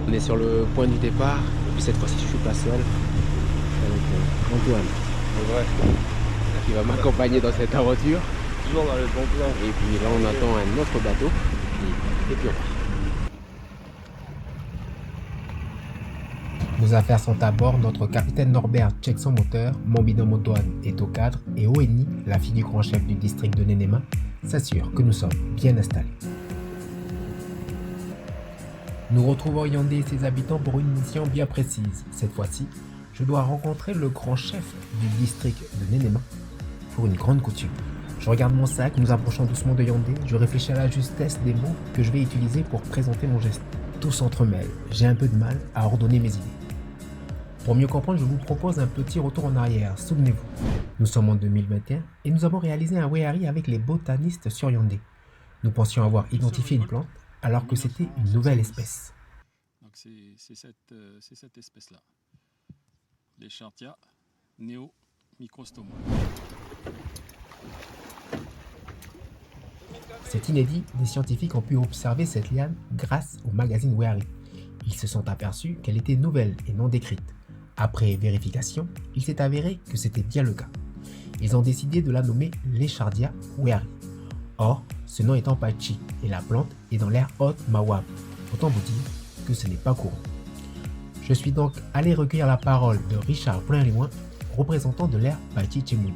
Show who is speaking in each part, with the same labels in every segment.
Speaker 1: On est sur le point du départ, et puis cette fois-ci je suis pas seul, avec Antoine,
Speaker 2: C'est vrai.
Speaker 1: qui va m'accompagner dans cette aventure.
Speaker 2: Toujours dans le bon plan.
Speaker 1: Et puis là on attend un autre bateau, et puis on part. Nos affaires sont à bord. Notre capitaine Norbert check son moteur, mon binôme Antoine est au cadre et Oeni, la fille du grand chef du district de Nénéma, s'assure que nous sommes bien installés. Nous retrouvons Yandé et ses habitants pour une mission bien précise. Cette fois-ci, je dois rencontrer le grand chef du district de Nénéma pour une grande coutume. Je regarde mon sac, nous approchons doucement de Yandé, je réfléchis à la justesse des mots que je vais utiliser pour présenter mon geste. Tout s'entremêle, j'ai un peu de mal à ordonner mes idées. Pour mieux comprendre, je vous propose un petit retour en arrière. Souvenez-vous, nous sommes en 2021 et nous avons réalisé un wehari avec les botanistes sur Yandé. Nous pensions avoir identifié une plante alors que c'était une nouvelle espèce.
Speaker 3: Donc c'est cette espèce-là, l'Echartia neomicrostoma.
Speaker 1: C'est inédit, des scientifiques ont pu observer cette liane grâce au magazine Wehari. Ils se sont aperçus qu'elle était nouvelle et non décrite. Après vérification, il s'est avéré que c'était bien le cas. Ils ont décidé de la nommer l'Echartia Wehari. Or, ce nom est en Pachi et la plante est dans l'aire haute Mawab. Autant vous dire que ce n'est pas courant. Je suis donc allé recueillir la parole de Richard Plein-Léoin, représentant de l'aire Pachi Tchemouni,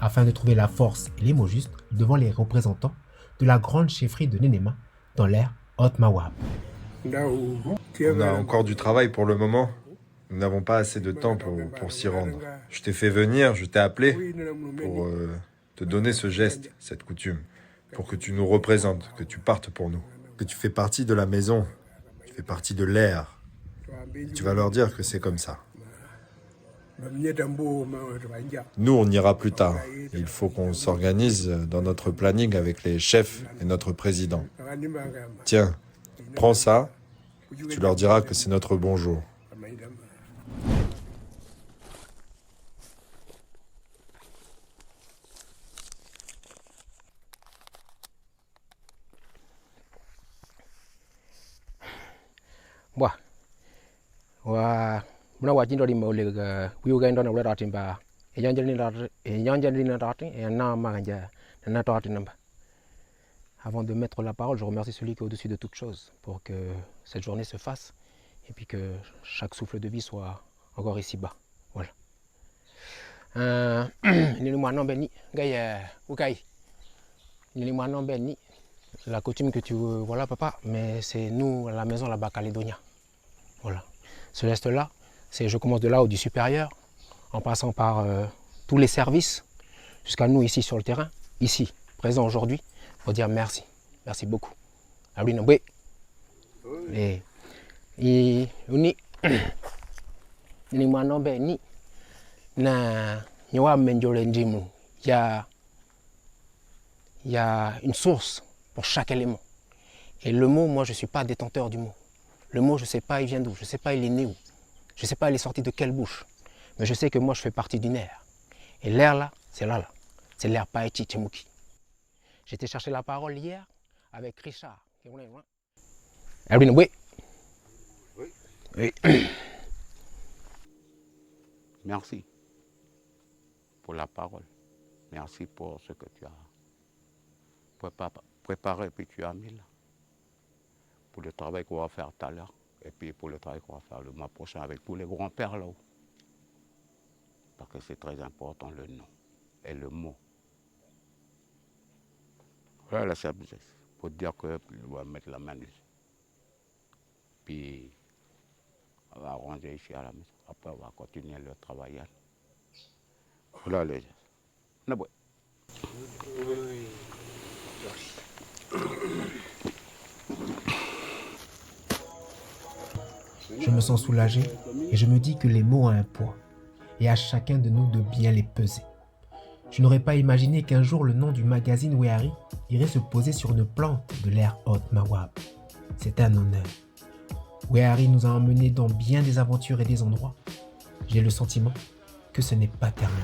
Speaker 1: afin de trouver la force et les mots justes devant les représentants de la grande chefferie de Nénéma dans l'aire haute Mawab.
Speaker 4: On a encore du travail pour le moment. Nous n'avons pas assez de temps pour s'y rendre. Je t'ai fait venir, je t'ai appelé pour te donner ce geste, cette coutume, pour que tu nous représentes, que tu partes pour nous, que tu fais partie de la maison, tu fais partie de l'air. Tu vas leur dire que c'est comme ça. Nous, on ira plus tard. Il faut qu'on s'organise dans notre planning avec les chefs et notre président. Tiens, prends ça, tu leur diras que c'est notre bonjour.
Speaker 1: Wa muna wajindo di maulega wiuga ndo na wala timba e yanjali na rati et na manga na rati namba. Avant de mettre la parole, je remercie celui qui est au-dessus de toute chose pour que cette journée se fasse et puis que chaque souffle de vie soit encore ici bas. Voilà. La coutume que tu voilà papa, mais c'est nous à la maison là-bas Calédonia. Voilà. Ce geste-là, je commence de là au du supérieur, en passant par tous les services, jusqu'à nous ici sur le terrain, ici, présents aujourd'hui, pour dire merci. Merci beaucoup. Et uni ni mwanombe ni na nyowa menjole ndimu il y a une source pour chaque élément. Et le mot, moi je suis pas détenteur du mot. Le mot, je sais pas il vient d'où, je sais pas il est né où. Je sais pas il est sorti de quelle bouche. Mais je sais que moi je fais partie d'une aire. Et l'air là, c'est là. C'est l'air Pachi Tchemuki. J'étais chercher la parole hier avec Richard. Erwin, oui. Oui.
Speaker 5: Merci pour la parole. Merci pour ce que tu as préparé et puis tu as mis là. Pour le travail qu'on va faire tout à l'heure. Et puis pour le travail qu'on va faire le mois prochain avec tous les grands-pères là-haut. Parce que c'est très important le nom et le mot. Voilà, c'est pour dire que on va mettre la main dessus. Puis on va ranger ici à la maison. Après on va continuer le travail. Voilà le geste.
Speaker 1: Je me sens soulagé et je me dis que les mots ont un poids et à chacun de nous de bien les peser. Je n'aurais pas imaginé qu'un jour le nom du magazine Wehari irait se poser sur une plante de l'aire haute Mawab. C'est un honneur. Wehari nous a emmenés dans bien des aventures et des endroits. J'ai le sentiment que ce n'est pas terminé.